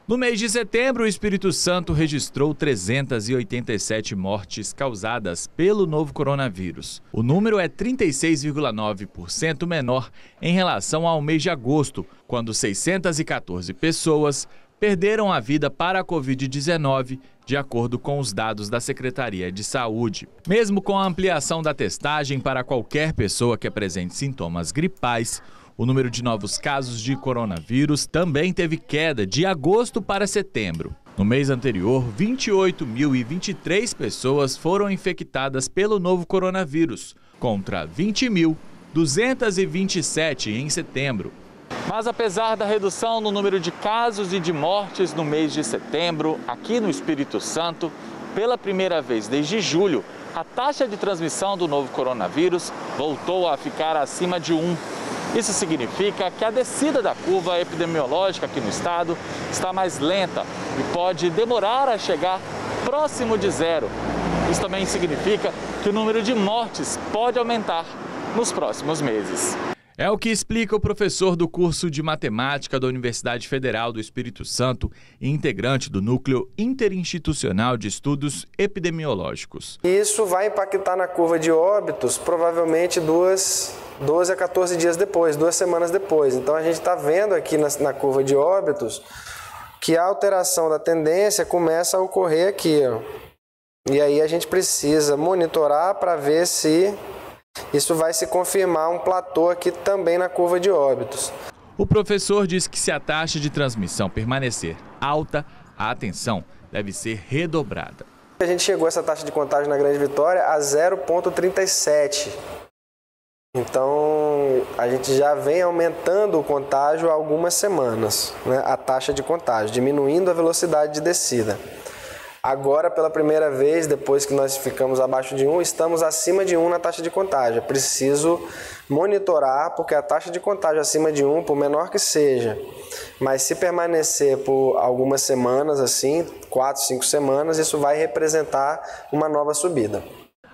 No mês de setembro, o Espírito Santo registrou 387 mortes causadas pelo novo coronavírus. O número é 36,9% menor em relação ao mês de agosto, quando 614 pessoas perderam a vida para a Covid-19, de acordo com os dados da Secretaria de Saúde. Mesmo com a ampliação da testagem para qualquer pessoa que apresente sintomas gripais, o número de novos casos de coronavírus também teve queda de agosto para setembro. No mês anterior, 28.023 pessoas foram infectadas pelo novo coronavírus, contra 20.227 em setembro. Mas apesar da redução no número de casos e de mortes no mês de setembro, aqui no Espírito Santo, pela primeira vez desde julho, a taxa de transmissão do novo coronavírus voltou a ficar acima de 1. Isso significa que a descida da curva epidemiológica aqui no estado está mais lenta e pode demorar a chegar próximo de zero. Isso também significa que o número de mortes pode aumentar nos próximos meses. É o que explica o professor do curso de matemática da Universidade Federal do Espírito Santo e integrante do Núcleo Interinstitucional de Estudos Epidemiológicos. Isso vai impactar na curva de óbitos provavelmente 12 a 14 dias depois, 2 semanas depois. Então a gente está vendo aqui na curva de óbitos que a alteração da tendência começa a ocorrer aqui, ó. E aí a gente precisa monitorar para ver se isso vai se confirmar um platô aqui também na curva de óbitos. O professor diz que se a taxa de transmissão permanecer alta, a atenção deve ser redobrada. A gente chegou a essa taxa de contágio na Grande Vitória a 0,37. Então, a gente já vem aumentando o contágio há algumas semanas, né? A taxa de contágio, diminuindo a velocidade de descida. Agora, pela primeira vez, depois que nós ficamos abaixo de 1, estamos acima de 1 na taxa de contágio. É preciso monitorar, porque a taxa de contágio acima de 1, por menor que seja, mas se permanecer por algumas semanas, assim, 4, 5 semanas, isso vai representar uma nova subida.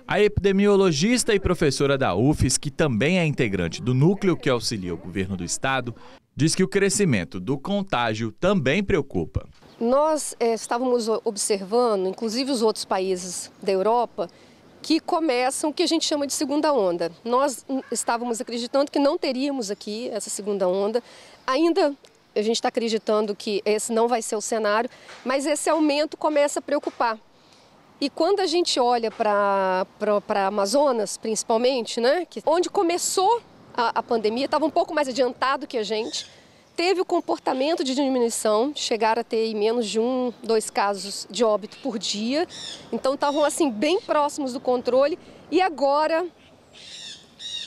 A epidemiologista e professora da UFES, que também é integrante do núcleo que auxilia o governo do estado, diz que o crescimento do contágio também preocupa. Nós estávamos observando, inclusive os outros países da Europa, que começam o que a gente chama de segunda onda. Nós estávamos acreditando que não teríamos aqui essa segunda onda. Ainda a gente está acreditando que esse não vai ser o cenário, mas esse aumento começa a preocupar. E quando a gente olha para Amazonas, principalmente, né, onde começou a pandemia, estava um pouco mais adiantado que a gente, teve o comportamento de diminuição, chegaram a ter menos de 1, 2 casos de óbito por dia. Então estavam assim bem próximos do controle e agora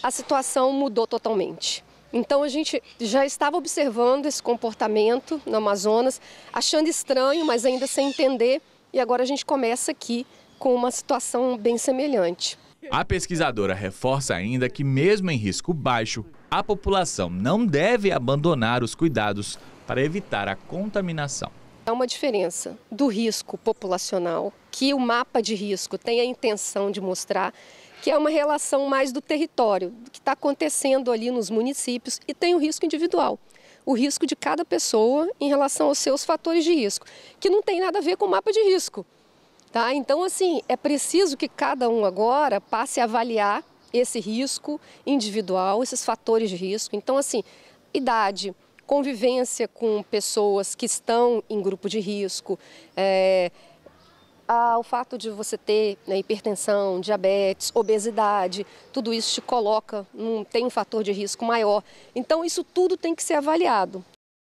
a situação mudou totalmente. Então a gente já estava observando esse comportamento no Amazonas, achando estranho, mas ainda sem entender. E agora a gente começa aqui com uma situação bem semelhante. A pesquisadora reforça ainda que, mesmo em risco baixo, a população não deve abandonar os cuidados para evitar a contaminação. Há uma diferença do risco populacional, que o mapa de risco tem a intenção de mostrar, que é uma relação mais do território, do que está acontecendo ali nos municípios, e tem o risco individual. O risco de cada pessoa em relação aos seus fatores de risco, que não tem nada a ver com o mapa de risco. Tá? Então, assim, é preciso que cada um agora passe a avaliar esse risco individual, esses fatores de risco. Então, assim, idade, convivência com pessoas que estão em grupo de risco, o fato de você ter, né, hipertensão, diabetes, obesidade, tudo isso te coloca, tem um fator de risco maior. Então, isso tudo tem que ser avaliado.